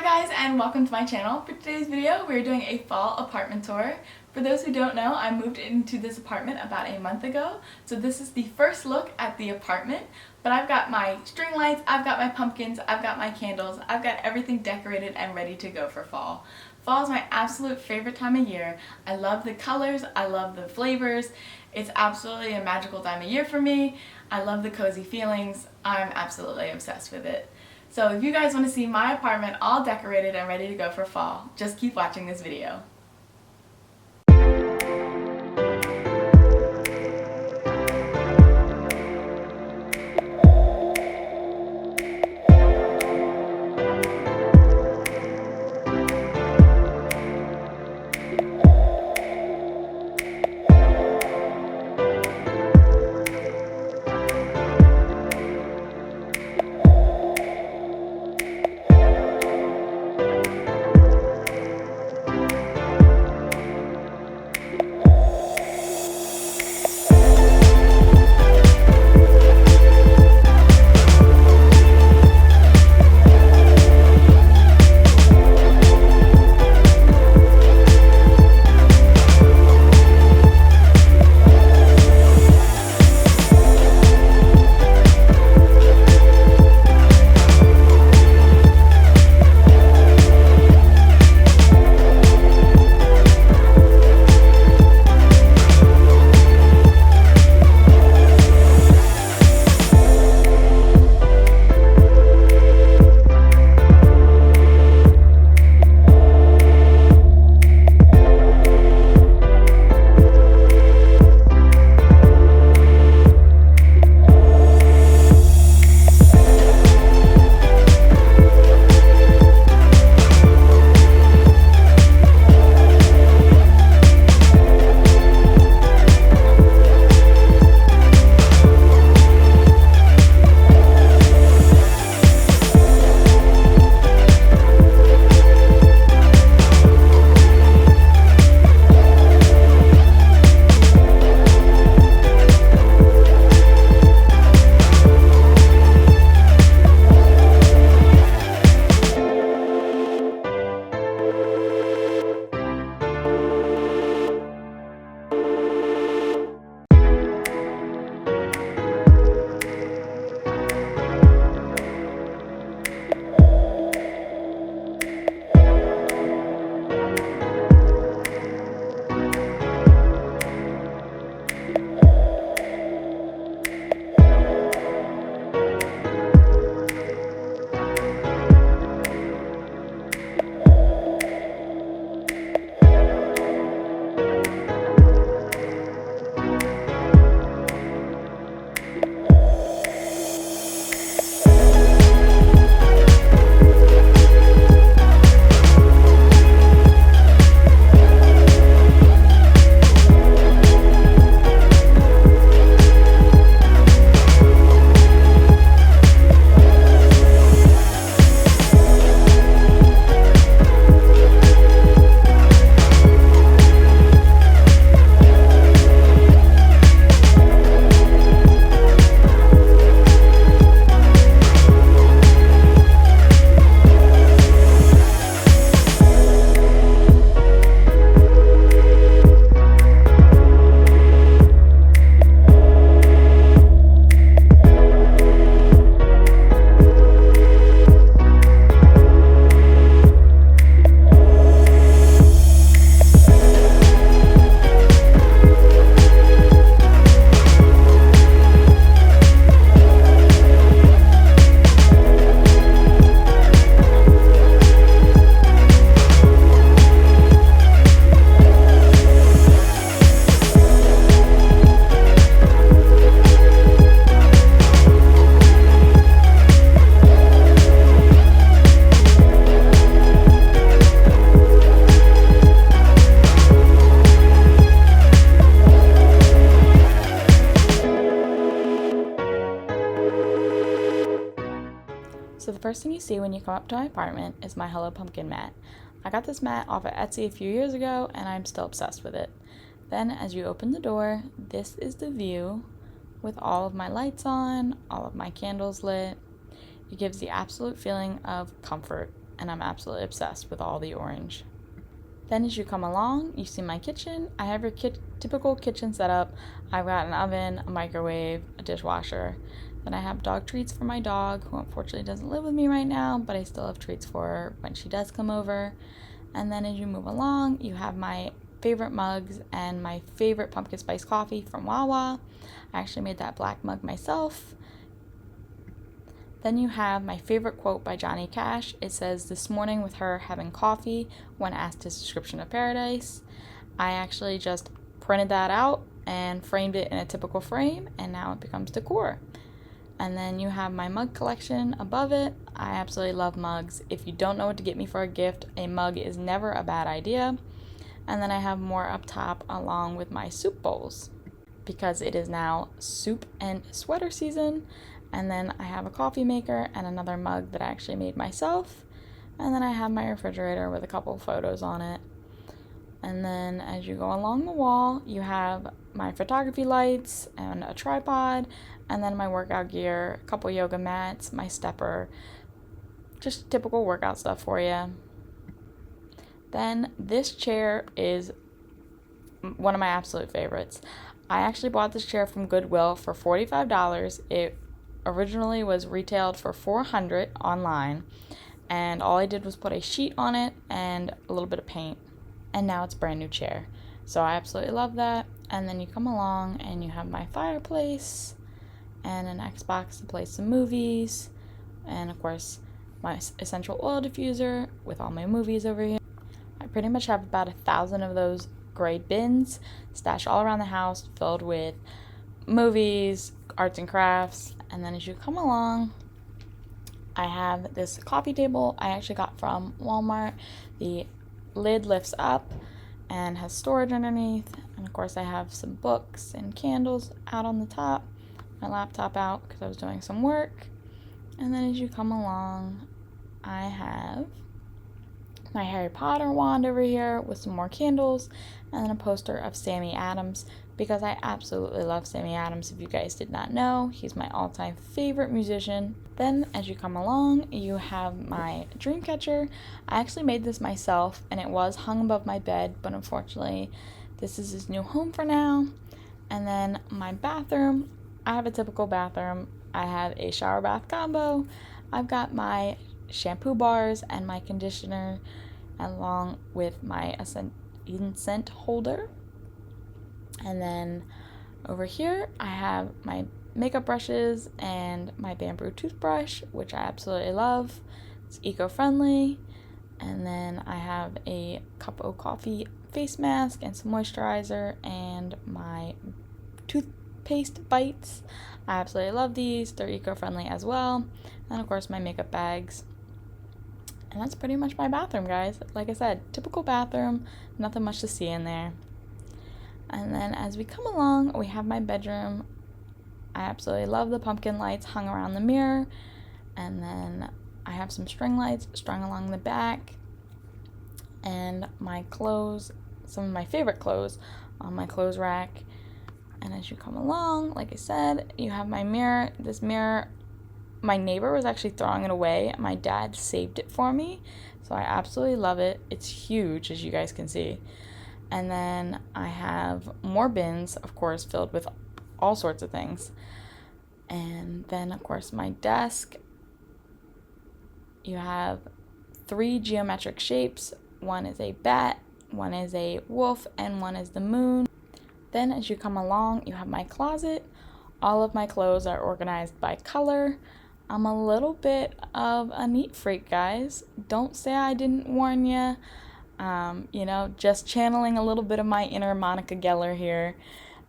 guys, and welcome to my channel. For today's video, we're doing a fall apartment tour. For those who don't know, I moved into this apartment about a month ago, so this is the first look at the apartment. But I've got my string lights, I've got my pumpkins, I've got my candles, I've got everything decorated and ready to go for fall. Fall is my absolute favorite time of year. I love the colors, I love the flavors. It's absolutely a magical time of year for me. I love the cozy feelings. I'm absolutely obsessed with it. So if you guys want to see my apartment all decorated and ready to go for fall, just keep watching this video. So the first thing you see when you come up to my apartment is my Hello Pumpkin mat. I got this mat off of Etsy a few years ago and I'm still obsessed with it. Then as you open the door, this is the view with all of my lights on, all of my candles lit. It gives the absolute feeling of comfort and I'm absolutely obsessed with all the orange. Then as you come along, you see my kitchen. I have your typical kitchen setup. I've got an oven, a microwave, a dishwasher. Then I have dog treats for my dog, who unfortunately doesn't live with me right now, but I still have treats for her when she does come over. And then as you move along, you have my favorite mugs and my favorite pumpkin spice coffee from Wawa. I actually made that black mug myself. Then you have my favorite quote by Johnny Cash. It says, "This morning with her having coffee when asked his description of paradise." I actually just printed that out and framed it in a typical frame, and now it becomes decor. And then you have my mug collection above it. I absolutely love mugs. If you don't know what to get me for a gift, a mug is never a bad idea. And then I have more up top along with my soup bowls, because it is now soup and sweater season. And then I have a coffee maker and another mug that I actually made myself. And then I have my refrigerator with a couple of photos on it. And then as you go along the wall, you have my photography lights and a tripod, and then my workout gear, a couple yoga mats, my stepper, just typical workout stuff for you. Then this chair is one of my absolute favorites. I actually bought this chair from Goodwill for $45. It originally was retailed for $400 online, and all I did was put a sheet on it and a little bit of paint, and now it's a brand new chair. So I absolutely love that. And then you come along and you have my fireplace and an Xbox to play some movies, and of course my essential oil diffuser with all my movies over here. I pretty much have about 1,000 of those gray bins stashed all around the house filled with movies, arts and crafts. And then as you come along, I have this coffee table I actually got from Walmart. The lid lifts up and has storage underneath. And of course I have some books and candles out on the top, my laptop out because I was doing some work. And then as you come along, I have my Harry Potter wand over here with some more candles, and then a poster of Sammy Adams, because I absolutely love Sammy Adams. If you guys did not know, he's my all-time favorite musician. Then as you come along, you have my dream catcher. I actually made this myself, and it was hung above my bed, but unfortunately this is his new home for now. And then my bathroom, I have a typical bathroom. I have a shower bath combo. I've got my shampoo bars and my conditioner, along with my incense holder. And then over here I have my makeup brushes and my bamboo toothbrush, which I absolutely love. It's eco-friendly. And then I have a cup of coffee face mask and some moisturizer and my toothpaste bites. I absolutely love these. They're eco-friendly as well. And of course my makeup bags. And that's pretty much my bathroom, guys. Like I said, typical bathroom, nothing much to see in there. And then as we come along, we have my bedroom. I absolutely love the pumpkin lights hung around the mirror. And then I have some string lights strung along the back. And my clothes, some of my favorite clothes on my clothes rack. And as you come along, like I said, you have my mirror. This mirror, my neighbor was actually throwing it away. My dad saved it for me, so I absolutely love it. It's huge, as you guys can see. And then I have more bins, of course, filled with all sorts of things. And then, of course, my desk. You have 3 geometric shapes. One is a bat, one is a wolf, and one is the moon. Then as you come along, you have my closet. All of my clothes are organized by color. I'm a little bit of a neat freak, guys. Don't say I didn't warn you. Just channeling a little bit of my inner Monica Geller here.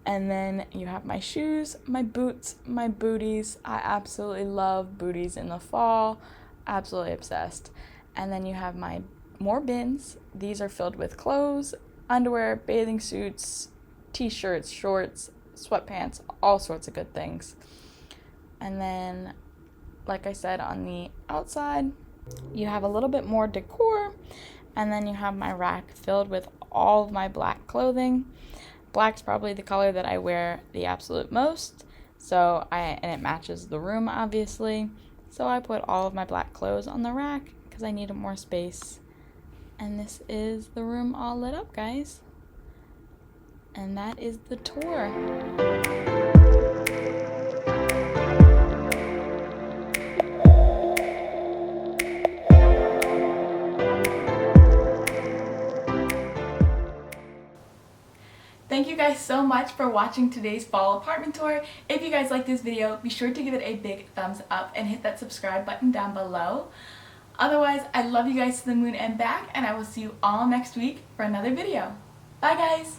And then you have my shoes, my boots, my booties. I absolutely love booties in the fall. Absolutely obsessed. And then you have my more bins. These are filled with clothes, underwear, bathing suits, t-shirts, shorts, sweatpants, all sorts of good things. And then, like I said, on the outside, you have a little bit more decor. And then you have my rack filled with all of my black clothing. Black's probably the color that I wear the absolute most. And it matches the room, obviously. So I put all of my black clothes on the rack, because I needed more space. And this is the room all lit up, guys. And that is the tour. Thank you guys so much for watching today's fall apartment tour. If you guys like this video, be sure to give it a big thumbs up and hit that subscribe button down below. Otherwise, I love you guys to the moon and back, and I will see you all next week for another video. Bye guys!